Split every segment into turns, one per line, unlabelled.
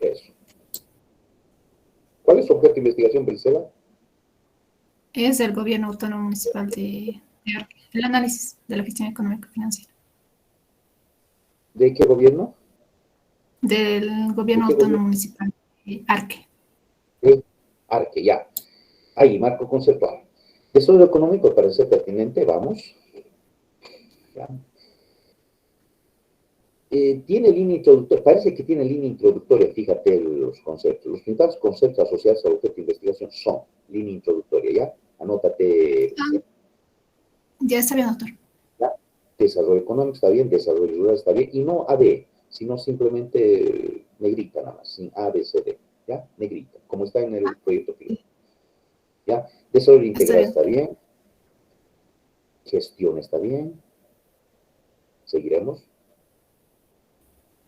Eso. ¿Cuál es su objeto de investigación, Brisela?
Es el gobierno autónomo municipal de Arque, el análisis de la gestión económica financiera.
¿De qué gobierno?
Del
¿De
gobierno
qué
autónomo
gobierno?
municipal de Arque.
De Arque, ya. Ahí, marco conceptual. Desarrollo económico parece pertinente, vamos. Ya. Tiene línea introductoria, parece que tiene línea introductoria, fíjate los conceptos. Los principales conceptos asociados al objeto de investigación son línea introductoria, ¿ya? Anótate,
Ah, ya está bien, doctor.
¿ya? Desarrollo económico está bien, desarrollo rural está bien, y no AD, sino simplemente negrita nada más, sin A, B, C, D, ¿ya? Negrita, como está en el proyecto piloto, ¿ya? Desarrollo
Está
integral
bien.
está bien, gestión está bien, seguiremos,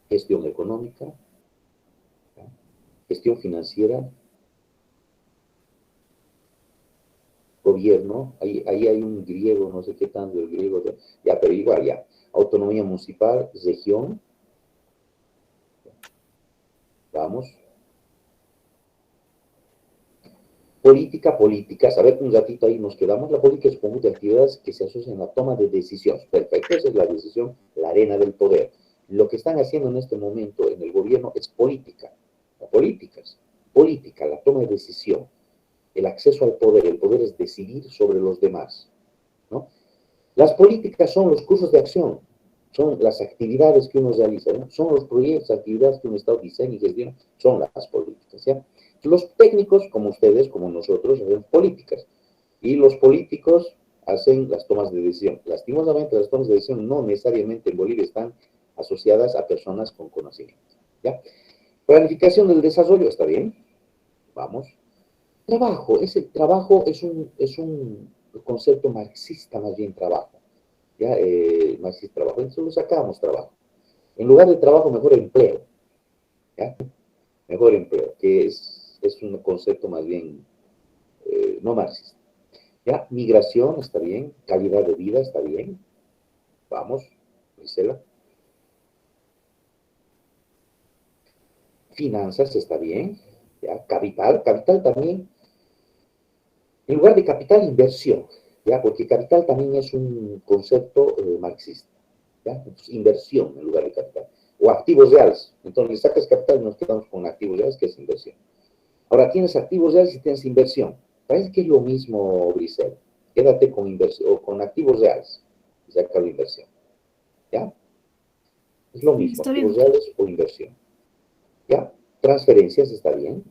gestión económica, ¿ya? Gestión financiera, gobierno, ahí hay un griego, no sé qué tanto el griego, ya, pero igual ya, autonomía municipal, región, vamos, política, saber un ratito ahí nos quedamos, la política es un conjunto de actividades que se asocian a la toma de decisiones, perfecto, esa es la decisión, la arena del poder. Lo que están haciendo en este momento en el gobierno es política, la política, la toma de decisión, el acceso al poder, el poder es decidir sobre los demás, ¿no? Las políticas son los cursos de acción, son las actividades que uno realiza, ¿no? Son los proyectos, actividades que un Estado diseña y gestiona, son las políticas, ¿ya? Los técnicos, como ustedes, como nosotros, hacen políticas. Y los políticos hacen las tomas de decisión. Lastimosamente, las tomas de decisión no necesariamente en Bolivia están asociadas a personas con conocimiento, ¿ya? Planificación del desarrollo, ¿está bien? Vamos. Trabajo, ese trabajo es un concepto marxista, más bien trabajo. ¿Ya? Marxista trabajo. Entonces lo sacamos trabajo. En lugar de trabajo, mejor empleo. ¿Ya? Mejor empleo, que es un concepto más bien no marxista. ¿Ya? Migración está bien, calidad de vida está bien. Vamos, Gisela. Finanzas está bien. ¿Ya? Capital también. En lugar de capital, inversión. ¿Ya? Porque capital también es un concepto marxista. ¿Ya? Entonces, inversión en lugar de capital. O activos reales. Entonces, sacas capital y nos quedamos con activos reales, que es inversión. Ahora tienes activos reales y tienes inversión. Parece que es lo mismo, Brisel. Quédate con inversión o con activos reales y saca la inversión. ¿Ya? Es lo mismo,
Está bien,
activos
doctor.
reales o inversión. ¿Ya? Transferencias está bien.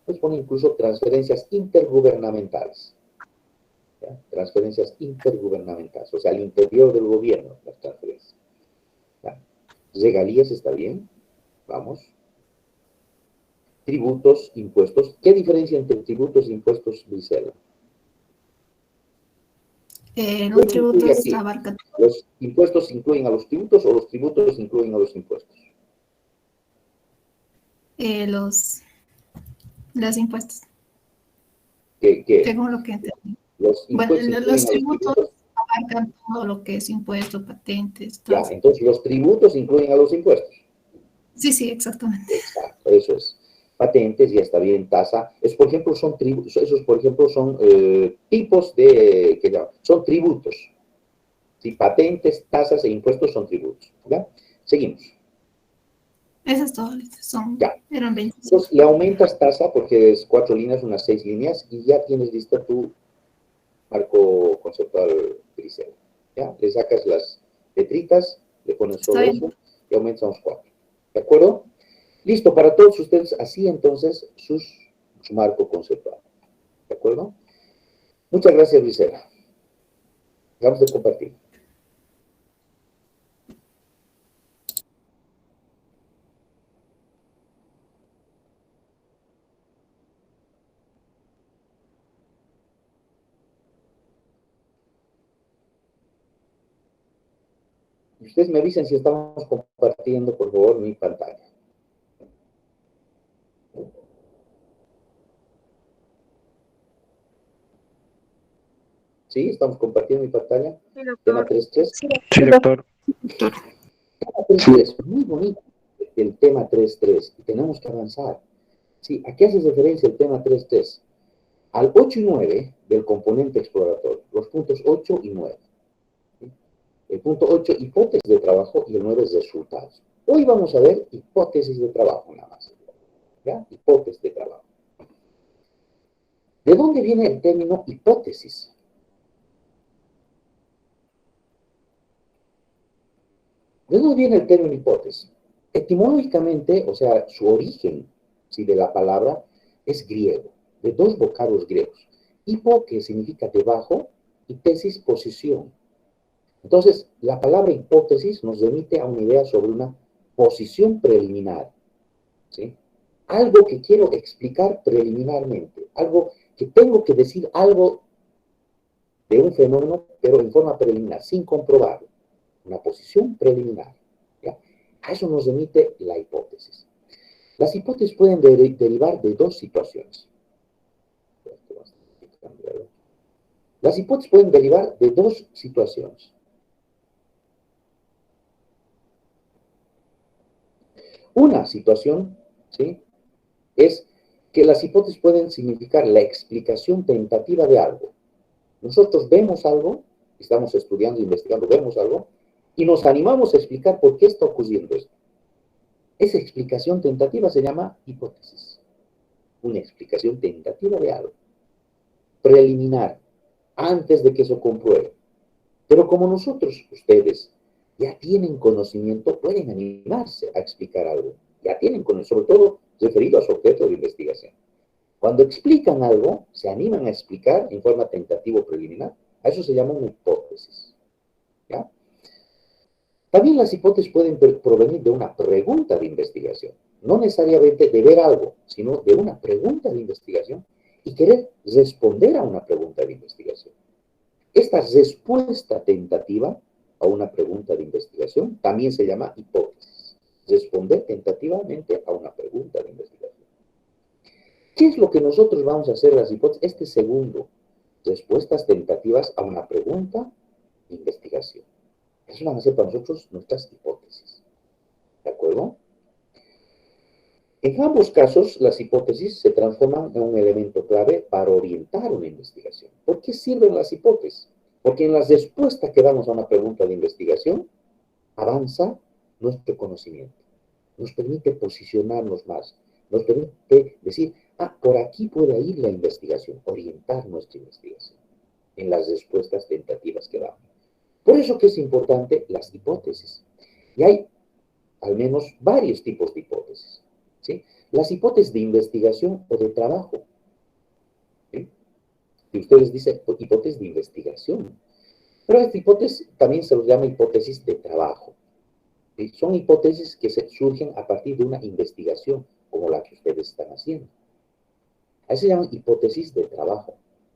Puedes poner incluso transferencias intergubernamentales. ¿Ya? Transferencias intergubernamentales, o sea, al interior del gobierno, las transferencias. ¿Ya? Regalías está bien. Vamos. Tributos, impuestos. ¿Qué diferencia entre tributos e impuestos, Brisela? ¿Qué
Los
incluye
tributos
aquí?
abarcan
¿Los impuestos incluyen a los tributos o los tributos incluyen a los impuestos?
los impuestos,
¿Qué?
según lo que entendí.
¿Los
Bueno,
impuestos
los
incluyen a los
tributos
tributos?
abarcan todo lo que es impuestos, patentes,
Ya,
tasas.
entonces los tributos incluyen a los impuestos.
Sí, sí, exactamente.
Exacto, eso es. Patentes, ya está bien, tasa. Es, por ejemplo, son tributos, esos, por ejemplo, son tipos de, que llaman, son tributos. ¿Sí? Patentes, tasas e impuestos son tributos. ¿Ya? Seguimos.
Esas todas son,
Ya.
eran 25.
Entonces, le aumentas tasa porque es 4 líneas, unas 6 líneas, y ya tienes lista tu marco conceptual grisel. ¿Ya? Le sacas las letritas, le pones
Está
solo
bien.
eso y aumentas a unos 4. ¿De acuerdo? Listo, para todos ustedes, así entonces su marco conceptual. ¿De acuerdo? Muchas gracias, Grisela. Vamos a compartir. Y ustedes me avisen si estamos compartiendo, por favor, mi pantalla. ¿Sí? ¿Estamos compartiendo mi pantalla?
Sí,
Tema
doctor.
3.3.
Sí, doctor.
Doctor.
Tema 3.3. Muy bonito. el tema 3.3 y tenemos que avanzar. ¿Sí? ¿A qué hace referencia el tema 3.3? Al 8 y 9 del componente exploratorio, los puntos 8 y 9. ¿Sí? El punto 8, hipótesis de trabajo, y el 9 es resultados. Hoy vamos a ver hipótesis de trabajo nada más. ¿Ya? Hipótesis de trabajo. ¿De dónde viene el término hipótesis? ¿De dónde viene el término hipótesis? Etimológicamente, o sea, su origen, ¿sí?, de la palabra es griego, de dos vocablos griegos. Hipo, que significa debajo, y tesis, posición. Entonces, la palabra hipótesis nos remite a una idea sobre una posición preliminar, ¿sí? Algo que quiero explicar preliminarmente, algo que tengo que decir algo de un fenómeno, pero en forma preliminar, sin comprobarlo. Una posición preliminar. ¿Ya? A eso nos remite la hipótesis. Las hipótesis pueden derivar de dos situaciones. Las hipótesis pueden derivar de dos situaciones. Una situación, ¿sí?, es que las hipótesis pueden significar la explicación tentativa de algo. Nosotros vemos algo, estamos estudiando, investigando, vemos algo, y nos animamos a explicar por qué está ocurriendo esto. Esa explicación tentativa se llama hipótesis. Una explicación tentativa de algo. Preliminar, antes de que eso compruebe. Pero como nosotros, ustedes, ya tienen conocimiento, pueden animarse a explicar algo. Ya tienen conocimiento, sobre todo referido a su objeto de investigación. Cuando explican algo, se animan a explicar en forma tentativa o preliminar. A eso se llama una hipótesis. ¿Ya? También las hipótesis pueden provenir de una pregunta de investigación. No necesariamente de ver algo, sino de una pregunta de investigación y querer responder a una pregunta de investigación. Esta respuesta tentativa a una pregunta de investigación también se llama hipótesis. Responder tentativamente a una pregunta de investigación. ¿Qué es lo que nosotros vamos a hacer las hipótesis? Este segundo, respuestas tentativas a una pregunta de investigación. Eso van a ser para nosotros nuestras hipótesis. ¿De acuerdo? En ambos casos, las hipótesis se transforman en un elemento clave para orientar una investigación. ¿Por qué sirven las hipótesis? Porque en la respuesta que damos a una pregunta de investigación, avanza nuestro conocimiento. Nos permite posicionarnos más. Nos permite decir, por aquí puede ir la investigación, orientar nuestra investigación en las respuestas tentativas que damos. Por eso que es importante las hipótesis. Y hay al menos varios tipos de hipótesis. ¿Sí? Las hipótesis de investigación o de trabajo. ¿Sí? Y ustedes dicen hipótesis de investigación. Pero a esta hipótesis también se los llama hipótesis de trabajo. ¿Sí? Son hipótesis que surgen a partir de una investigación, como la que ustedes están haciendo. A eso se llaman hipótesis de trabajo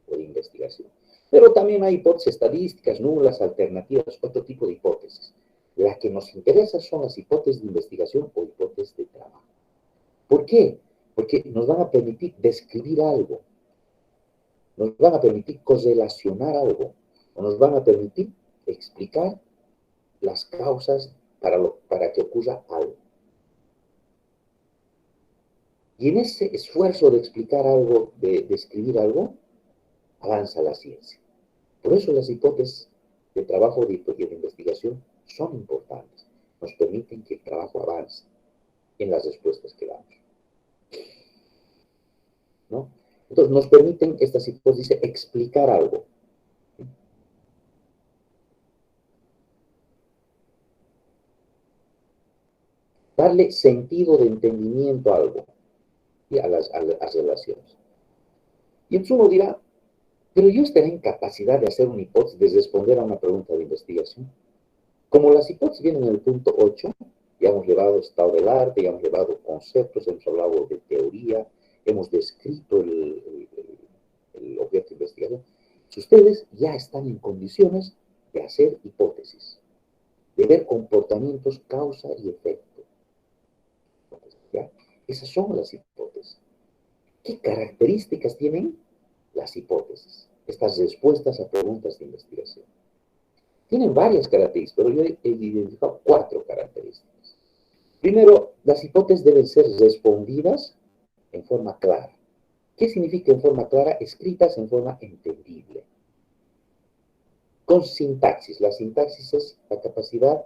o de investigación. Pero también hay hipótesis estadísticas, nulas, alternativas, otro tipo de hipótesis. La que nos interesa son las hipótesis de investigación o hipótesis de trabajo. ¿Por qué? Porque nos van a permitir describir algo, nos van a permitir correlacionar algo, o nos van a permitir explicar las causas para que ocurra algo. Y en ese esfuerzo de explicar algo, de describir algo, avanza la ciencia. Por eso las hipótesis de trabajo y de investigación son importantes. Nos permiten que el trabajo avance en las respuestas que damos. ¿No? Entonces, nos permiten, estas hipótesis, explicar algo. Darle sentido de entendimiento a algo, ¿sí?, a las relaciones. Y entonces uno dirá, pero yo estaré en capacidad de hacer una hipótesis, de responder a una pregunta de investigación. Como las hipótesis vienen en el punto 8, ya hemos llevado estado del arte, ya hemos llevado conceptos, hemos hablado de teoría, hemos descrito el objeto de investigación. Si ustedes ya están en condiciones de hacer hipótesis, de ver comportamientos, causa y efecto. ¿Ya? Esas son las hipótesis. ¿Qué características tienen las hipótesis? Estas respuestas a preguntas de investigación. Tienen varias características, pero yo he identificado 4 características. Primero, las hipótesis deben ser respondidas en forma clara. ¿Qué significa en forma clara? Escritas en forma entendible. Con sintaxis. La sintaxis es la capacidad,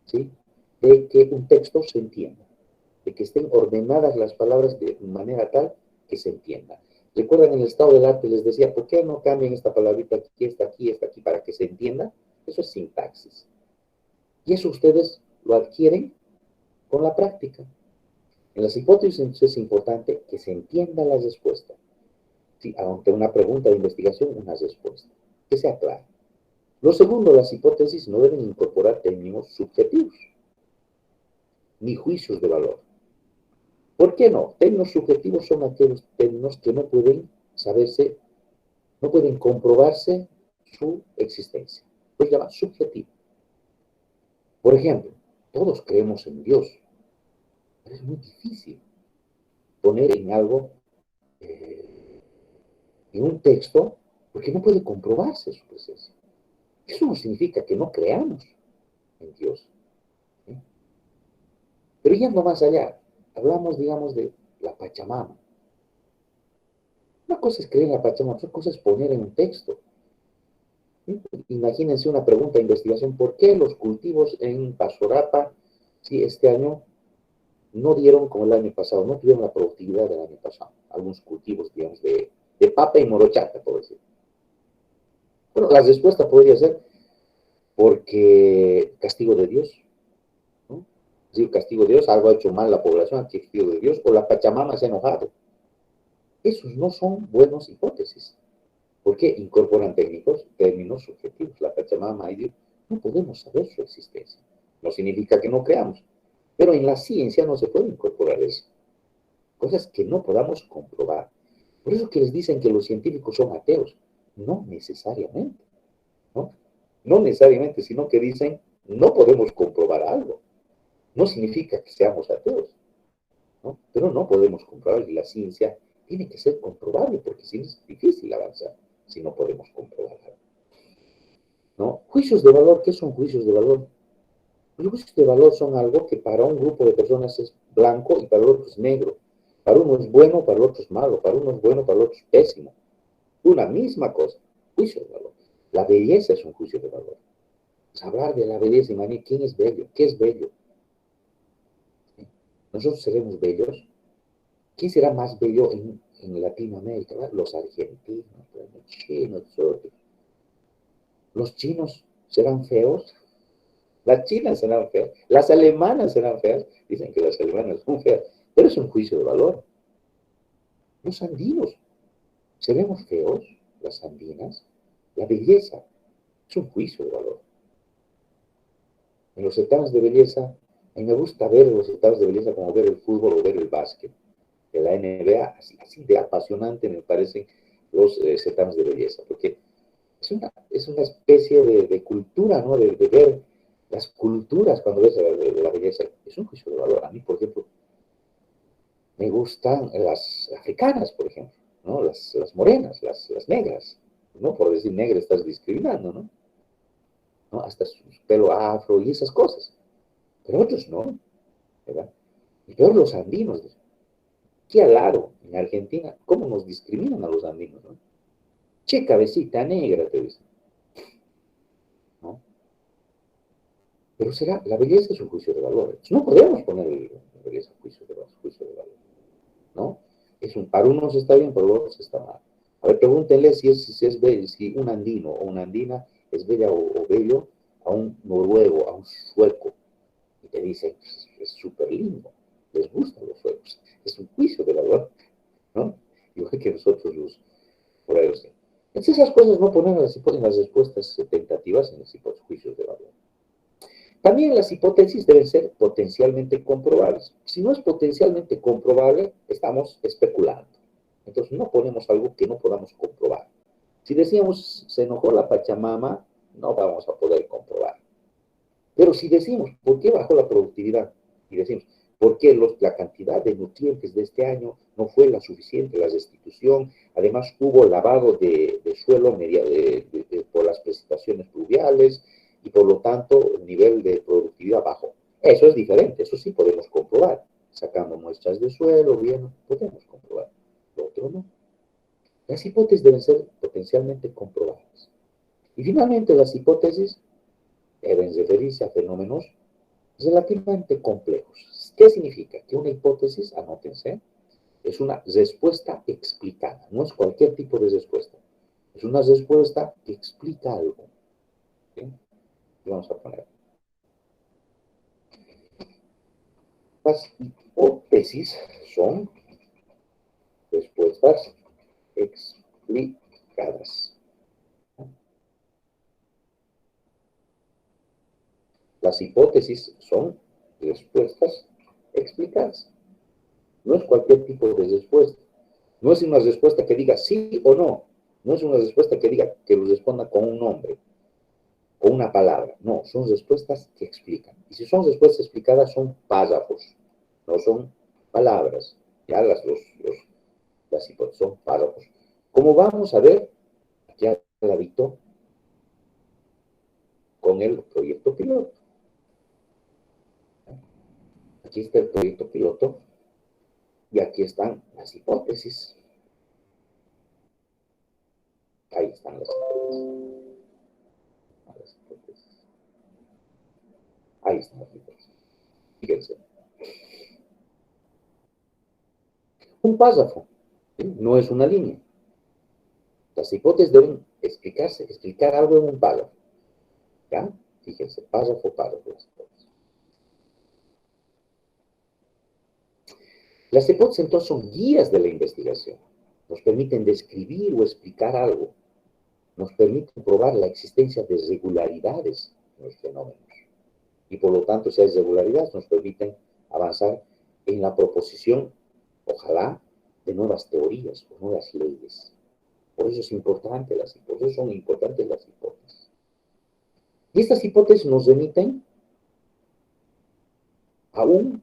¿sí?, de que un texto se entienda, de que estén ordenadas las palabras de manera tal que se entienda. ¿Recuerdan en el estado del arte les decía, ¿por qué no cambian esta palabrita aquí, para que se entienda? Eso es sintaxis. Y eso ustedes lo adquieren con la práctica. En las hipótesis es importante que se entienda la respuesta. ¿Sí? Ante una pregunta de investigación, una respuesta. Que sea clara. Lo segundo, las hipótesis no deben incorporar términos subjetivos, ni juicios de valor. ¿Por qué no? Términos subjetivos son aquellos términos que no pueden saberse, no pueden comprobarse su existencia. Pues llaman subjetivo. Por ejemplo, todos creemos en Dios, pero es muy difícil poner en algo, en un texto, porque no puede comprobarse su presencia. Eso no significa que no creamos en Dios. ¿Sí? Pero yendo más allá, hablamos, digamos, de la Pachamama. Una cosa es creer en la Pachamama, otra cosa es poner en un texto. ¿Sí? Imagínense una pregunta de investigación, ¿por qué los cultivos en Pasorapa, si este año no dieron como el año pasado, no tuvieron la productividad del año pasado? Algunos cultivos, digamos, de papa y morochata, por decir. Bueno, la respuesta podría ser porque castigo de Dios, ¿no? Sí, castigo de Dios, algo ha hecho mal la población, castigo de Dios, o la Pachamama se ha enojado. Esos no son buenas hipótesis, porque incorporan términos subjetivos. La Pachamama y Dios, no podemos saber su existencia. No significa que no creamos, pero en la ciencia no se puede incorporar eso. Cosas que no podamos comprobar. Por eso que les dicen que los científicos son ateos. No necesariamente, ¿no? No necesariamente, sino que dicen, no podemos comprobar algo. No significa que seamos ateos, ¿no? Pero no podemos comprobar, y la ciencia tiene que ser comprobable, porque si no es difícil avanzar, si no podemos comprobar algo, ¿no? Juicios de valor, ¿qué son juicios de valor? Los juicios de valor son algo que para un grupo de personas es blanco y para el otro es negro. Para uno es bueno, para el otro es malo. Para uno es bueno, para el otro es pésimo. Una misma cosa. Juicio de valor. La belleza es un juicio de valor. Pues hablar de la belleza, imagínate, ¿quién es bello? ¿Qué es bello? Nosotros seremos bellos. ¿Quién será más bello en Latinoamérica? ¿Verdad? Los argentinos, los chinos, nosotros. Los chinos serán feos. Las chinas serán feas, las alemanas serán feas, dicen que las alemanas son feas, pero es un juicio de valor. Los andinos, ¿seremos feos, las andinas? La belleza es un juicio de valor. En los certámenes de belleza, a mí me gusta ver los certámenes de belleza como ver el fútbol o ver el básquet. De la NBA, así de apasionante me parecen los certámenes de belleza, porque es una especie de cultura, ¿no? De ver las culturas cuando ves la belleza. Es un juicio de valor. A mí, por ejemplo, me gustan las africanas, por ejemplo, ¿no? Las morenas, las negras. No por decir negra estás discriminando, ¿no? ¿No? Hasta su pelo afro y esas cosas. Pero otros no, ¿verdad? Y peor los andinos. Qué alaro en Argentina, ¿cómo nos discriminan a los andinos, ¿no? Che, cabecita negra, te dicen, ¿no? Pero será, la belleza es un juicio de valor. No podemos poner la belleza juicio de valor, ¿no? Para unos está bien, para otros está mal. A ver, pregúntenle si bello, si un andino o una andina es bella o bello a un noruego, a un sueco. Y te dicen, es súper lindo, les gustan los suecos. Es un juicio de valor, ¿no? Igual que nosotros los por ahí. Entonces esas cosas no ponen en las respuestas tentativas en los juicios de valor. También las hipótesis deben ser potencialmente comprobables. Si no es potencialmente comprobable, estamos especulando. Entonces no ponemos algo que no podamos comprobar. Si decíamos, se enojó la Pachamama, no vamos a poder comprobar. Pero si decimos, ¿por qué bajó la productividad? Y decimos, ¿por qué la cantidad de nutrientes de este año no fue la suficiente, la restitución? Además, hubo lavado de suelo por las precipitaciones pluviales y por lo tanto el nivel de productividad bajó. Eso es diferente, eso sí podemos comprobar. Sacando muestras de suelo, bien, podemos comprobar. Lo otro no. Las hipótesis deben ser potencialmente comprobables. Y finalmente, las hipótesis deben referirse a fenómenos relativamente complejos. ¿Qué significa? Que una hipótesis, anótense, es una respuesta explicada, no es cualquier tipo de respuesta. Es una respuesta que explica algo. ¿Sí? Y vamos a poner. Las hipótesis son respuestas explicadas. Las hipótesis son respuestas explicadas. No es cualquier tipo de respuesta. No es una respuesta que diga sí o no. No es una respuesta que diga que lo responda con un nombre, con una palabra. No, son respuestas que explican. Y si son respuestas explicadas, son párrafos, no son palabras. Ya las hipótesis son párrafos. Como vamos a ver, aquí al ladito, con el proyecto piloto. Aquí está el proyecto piloto y aquí están las hipótesis. Ahí están las hipótesis. Ahí están las hipótesis. Fíjense. Un párrafo, ¿sí? No es una línea. Las hipótesis deben explicar algo en un párrafo. ¿Ya? Fíjense, párrafo, párrafo. Las hipótesis entonces son guías de la investigación. Nos permiten describir o explicar algo. Nos permiten probar la existencia de regularidades en los fenómenos. Y por lo tanto, si hay regularidades, nos permiten avanzar en la proposición, ojalá, de nuevas teorías o nuevas leyes. Por eso es importante las hipótesis, por eso son importantes las hipótesis. Y estas hipótesis nos remiten a una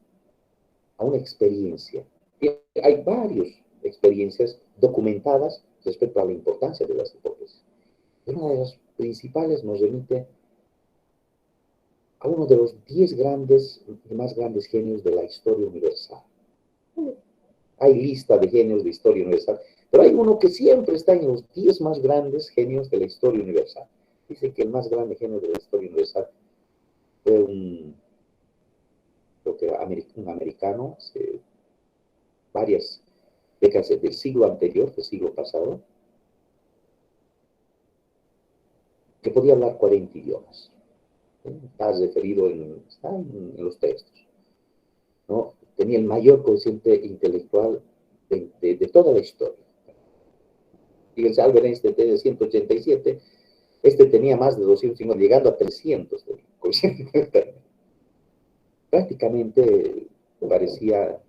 experiencia. Y hay varias experiencias documentadas respecto a la importancia de las hipótesis. Una de las principales nos remite a uno de los 10 más grandes genios de la historia universal. Hay lista de genios de historia universal, pero hay uno que siempre está en los 10 más grandes genios de la historia universal. Dice que el más grande genio de la historia universal fue creo que era un americano, hace varias décadas del siglo anterior, del siglo pasado, que podía hablar 40 idiomas. Está referido está en los textos. ¿No? Tenía el mayor coeficiente intelectual de toda la historia. Fíjense, Albert Einstein tenía 187, este tenía más de 250, llegando a 300 de coeficiente. Prácticamente parecía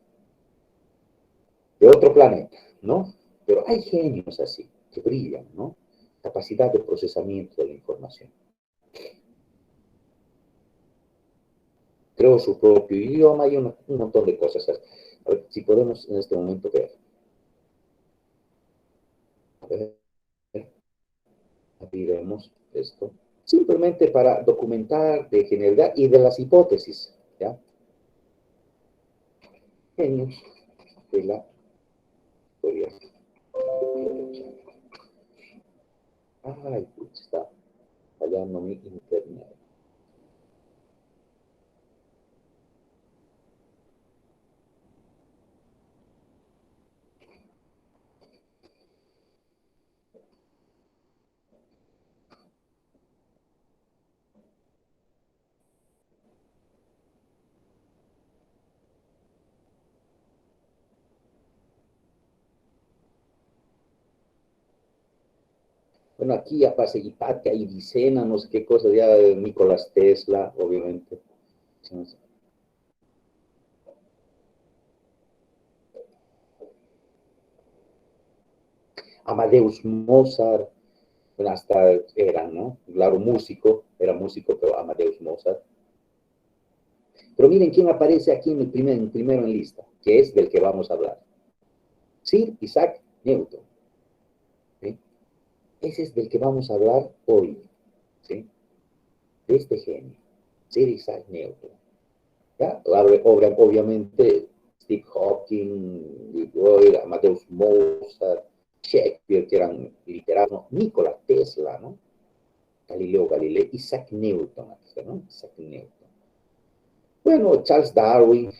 de otro planeta, ¿no? Pero hay genios así, que brillan, ¿no? Capacidad de procesamiento de la información. Creó su propio idioma y un montón de cosas. A ver si podemos en este momento ver. A ver, abriremos esto. Simplemente para documentar de generalidad y de las hipótesis, ¿ya? Genios de la historia. Ay, está fallando mi internet. Bueno, aquí ya pasa Hipatia, Avicena, no sé qué cosa, ya Nicolás Tesla, obviamente. Amadeus Mozart, bueno, hasta era, ¿no? Claro, músico, era músico, pero Amadeus Mozart. Pero miren quién aparece aquí en el primero en lista, que es del que vamos a hablar. Sir Isaac Newton. ¿Sí? Ese es del que vamos a hablar hoy. ¿Sí? De este genio, Sir Isaac Newton. ¿ya? Obviamente, Steve Hawking, Amadeus Mozart, Shakespeare, que eran literatos, ¿no? Nikola Tesla, ¿no? Galileo Galilei, Isaac Newton, ¿no? Isaac Newton. Bueno, Charles Darwin,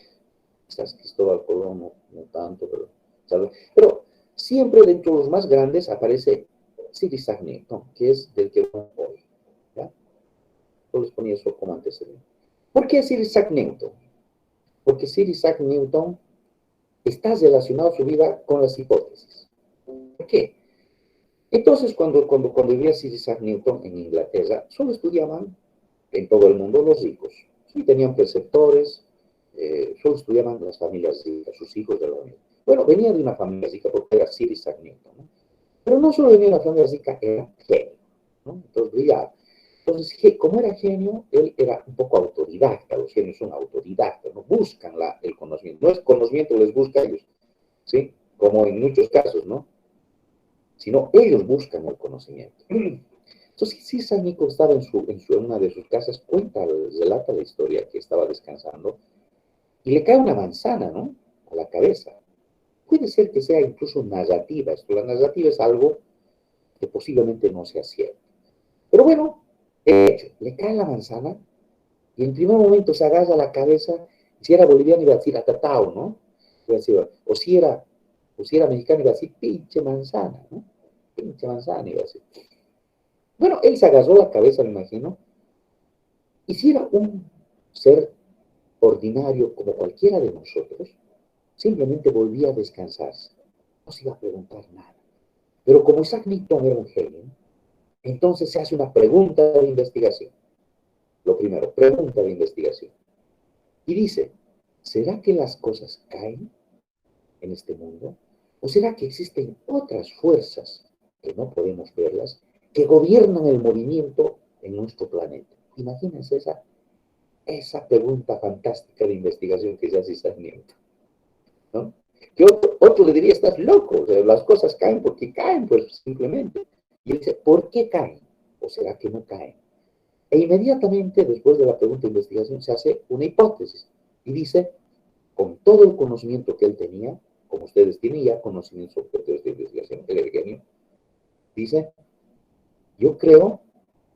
quizás Cristóbal Colón, no tanto, pero siempre dentro de los más grandes aparece Sir Isaac Newton, que es del que vamos hoy. ¿Ya? Yo les ponía eso como antecedente. ¿Por qué Sir Isaac Newton? Porque Sir Isaac Newton está relacionado su vida con las hipótesis. ¿Por qué? Entonces, cuando vivía Sir Isaac Newton en Inglaterra, solo estudiaban en todo el mundo los ricos. Sí, tenían preceptores, solo estudiaban las familias ricas, sus hijos de la familia. Bueno, venía de una familia rica porque era Sir Isaac Newton, ¿no? Pero no solo venía de una familia rica, era genio, ¿no? Entonces brillaba. Entonces, como era genio, él era un poco autodidacta. Los genios son autodidactas, no buscan el conocimiento. No es conocimiento, les busca a ellos, ¿sí? Como en muchos casos, ¿no? Sino ellos buscan el conocimiento. Entonces, si San Nico estaba en una de sus casas, relata la historia que estaba descansando, y le cae una manzana, ¿no? A la cabeza. Puede ser que sea incluso narrativa. La narrativa es algo que posiblemente no sea cierto. Pero bueno, le cae la manzana, y en primer momento se agarra la cabeza, si era boliviano iba a decir atatao, ¿no? Iba a decir, o si era mexicano iba a decir pinche manzana, ¿no? Pinche manzana iba a decir. Bueno, él se agarró la cabeza, me imagino, y si era un ser ordinario como cualquiera de nosotros, simplemente volvía a descansarse. No se iba a preguntar nada. Pero como Isaac Newton era un genio, entonces se hace una pregunta de investigación. Lo primero, pregunta de investigación. Y dice, ¿será que las cosas caen en este mundo? ¿O será que existen otras fuerzas que no podemos verlas, que gobiernan el movimiento en nuestro planeta? Imagínense esa pregunta fantástica de investigación que se hace Isaac Newton, ¿no? Que otro le diría, estás loco, o sea, las cosas caen porque caen, pues simplemente. Y él dice, ¿por qué caen? ¿O será que no caen? E inmediatamente, después de la pregunta de investigación, se hace una hipótesis y dice, con todo el conocimiento que él tenía, como ustedes tienen ya conocimientos objetivos de investigación, el genio, dice, yo creo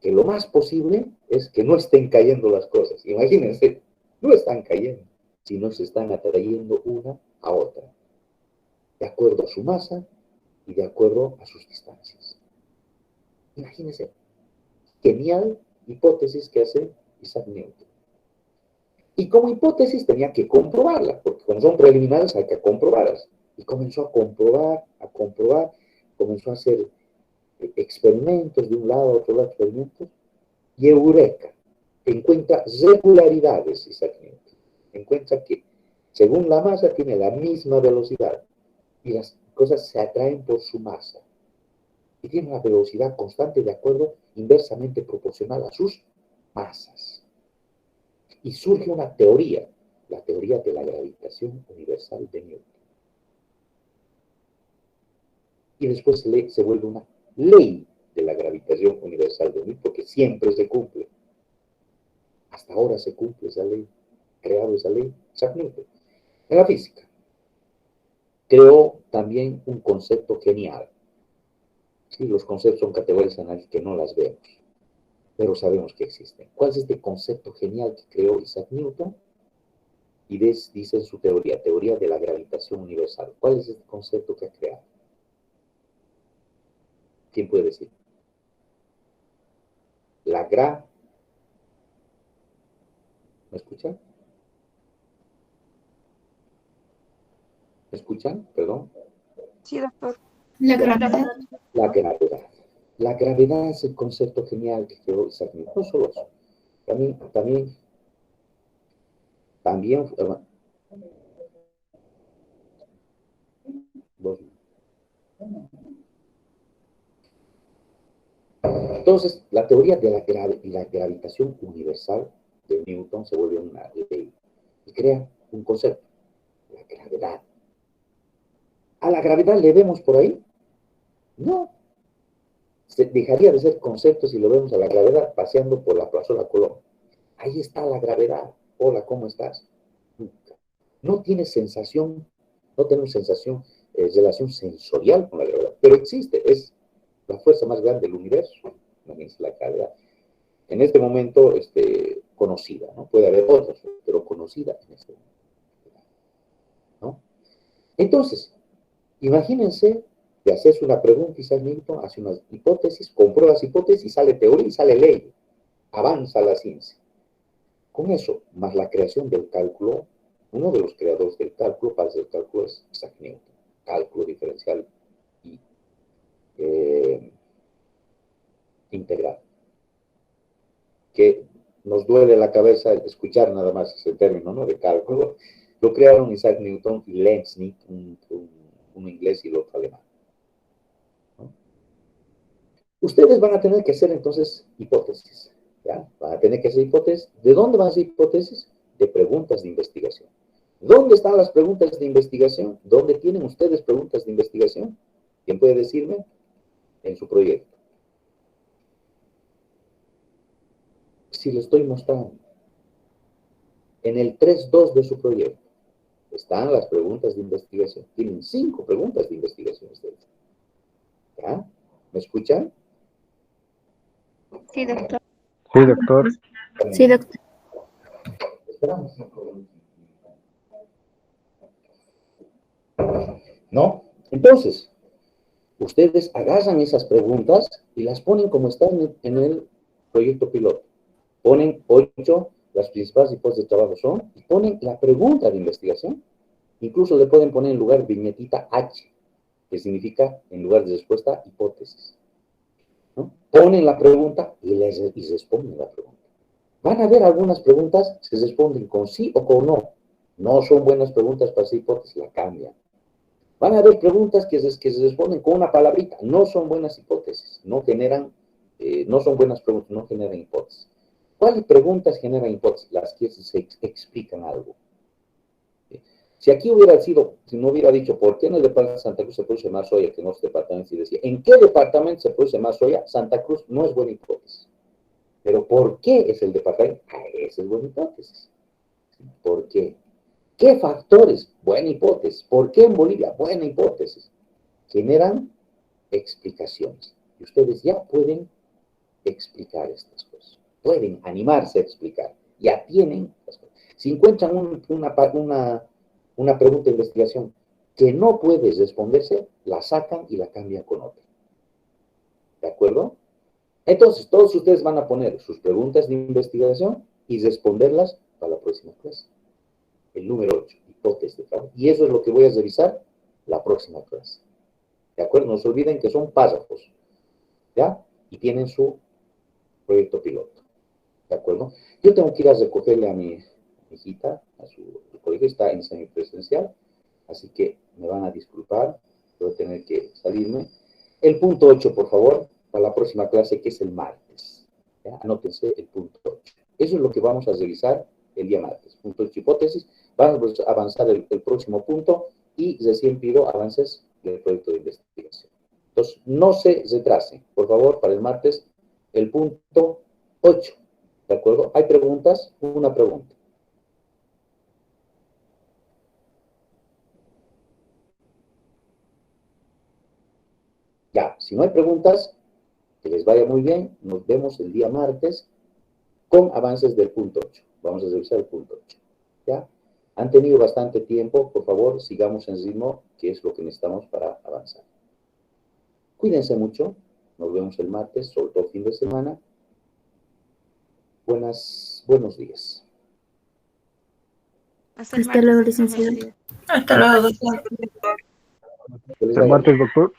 que lo más posible es que no estén cayendo las cosas. Imagínense, no están cayendo, sino se están atrayendo una a otra, de acuerdo a su masa y de acuerdo a sus distancias. Imagínense, genial hipótesis que hace Isaac Newton. Y como hipótesis tenía que comprobarla, porque como son preliminares hay que comprobarlas. Y comenzó a comprobar, comenzó a hacer experimentos de un lado a otro lado, experimentos, y eureka, encuentra regularidades, Isaac Newton. Encuentra que según la masa tiene la misma velocidad y las cosas se atraen por su masa. Y tiene una velocidad constante de acuerdo inversamente proporcional a sus masas. Y surge una teoría, la teoría de la gravitación universal de Newton. Y después se vuelve una ley de la gravitación universal de Newton, porque siempre se cumple. Hasta ahora se cumple esa ley, creado esa ley, Isaac Newton. En la física, creó también un concepto genial. Sí, los conceptos son categorías análogas que no las vemos, pero sabemos que existen. ¿Cuál es este concepto genial que creó Isaac Newton? Y dice en su teoría de la gravitación universal. ¿Cuál es este concepto que ha creado? ¿Quién puede decir? ¿Me escuchan? ¿Me escuchan? Perdón.
Sí, doctor.
La gravedad.
La gravedad. La gravedad es el concepto genial que creó Isaac Newton. No solo eso. También entonces, la teoría de la gravitación universal de Newton se vuelve una ley y crea un concepto, la gravedad. ¿A la gravedad le vemos por ahí? No. Dejaría de ser concepto si lo vemos a la gravedad paseando por la plazuela Colón. Ahí está la gravedad. hola, ¿cómo estás? Nunca. No tienes sensación, no tenemos sensación, relación sensorial con la gravedad, pero existe, es la fuerza más grande del universo, imagínense la gravedad. En este momento, conocida, ¿no? Puede haber otras, pero conocida en este momento, ¿no? Entonces, imagínense de hacerse una pregunta, Isaac Newton hace unas hipótesis, comprueba las hipótesis, sale teoría y sale ley, avanza la ciencia. Con eso, más la creación del cálculo, uno de los creadores del cálculo, para hacer el cálculo, es Isaac Newton, cálculo diferencial y integral. Que nos duele la cabeza escuchar nada más ese término, ¿no? De cálculo. Lo crearon Isaac Newton y Leibniz, un inglés y el otro alemán, ¿no? Ustedes van a tener que hacer entonces hipótesis, ¿ya? Van a tener que hacer hipótesis. ¿De dónde van a hacer hipótesis? De preguntas de investigación. ¿Dónde están las preguntas de investigación? ¿Dónde tienen ustedes preguntas de investigación? ¿Quién puede decirme? En su proyecto. Si lo estoy mostrando. En el 3.2 de su proyecto están las preguntas de investigación. Tienen 5 preguntas de investigación ustedes. ¿Ya? ¿Me escuchan?
Sí, doctor.
Sí, doctor.
Sí, doctor.
Esperamos. ¿No? Entonces, ustedes agarran esas preguntas y las ponen como están en el proyecto piloto. Ponen 8, las principales hipótesis de trabajo son, y ponen la pregunta de investigación. Incluso le pueden poner en lugar viñetita H, que significa, en lugar de respuesta, hipótesis, ¿no? Ponen la pregunta y responden la pregunta. Van a ver algunas preguntas que se responden con sí o con no. No son buenas preguntas para hacer hipótesis, la cambian. Van a haber preguntas que se responden con una palabrita. No son buenas hipótesis, no son buenas preguntas, no generan hipótesis. ¿Cuáles preguntas generan hipótesis? Las que se explican algo. Si aquí hubiera sido, si no hubiera dicho, ¿por qué en el departamento de Santa Cruz se produce más soya que en otros departamentos? Y decía, ¿en qué departamento se produce más soya? Santa Cruz no es buena hipótesis. Pero ¿por qué es el departamento? Esa es buena hipótesis. ¿Por qué? ¿Qué factores? Buena hipótesis. ¿Por qué en Bolivia? Buena hipótesis. Generan explicaciones. Y ustedes ya pueden explicar estas cosas. Pueden animarse a explicar. Ya tienen las cosas. Si encuentran una pregunta de investigación que no puede responderse, la sacan y la cambian con otra. ¿De acuerdo? Entonces, todos ustedes van a poner sus preguntas de investigación y responderlas para la próxima clase. El número 8, hipótesis de trabajo. Y eso es lo que voy a revisar la próxima clase. ¿De acuerdo? No se olviden que son párrafos, ¿ya? Y tienen su proyecto piloto. ¿De acuerdo? Yo tengo que ir a recogerle a mi hijita, a su colegio, está en semipresencial, así que me van a disculpar, voy a tener que salirme. El punto 8, por favor, para la próxima clase, que es el martes. ¿Ya? Anótense el punto 8. Eso es lo que vamos a revisar el día martes. Punto 8, hipótesis. Vamos a avanzar el próximo punto y recién pido avances del proyecto de investigación. Entonces, no se retrasen, por favor, para el martes, el punto 8. ¿De acuerdo? ¿Hay preguntas? Una pregunta. Ya, si no hay preguntas, que les vaya muy bien. Nos vemos el día martes con avances del punto 8. Vamos a revisar el punto 8. ¿Ya? Han tenido bastante tiempo. Por favor, sigamos en ritmo, que es lo que necesitamos para avanzar. Cuídense mucho. Nos vemos el martes, sobre todo fin de semana. Buenos días.
Hasta luego, licenciado.
Hasta luego, doctor.
El martes, doctor.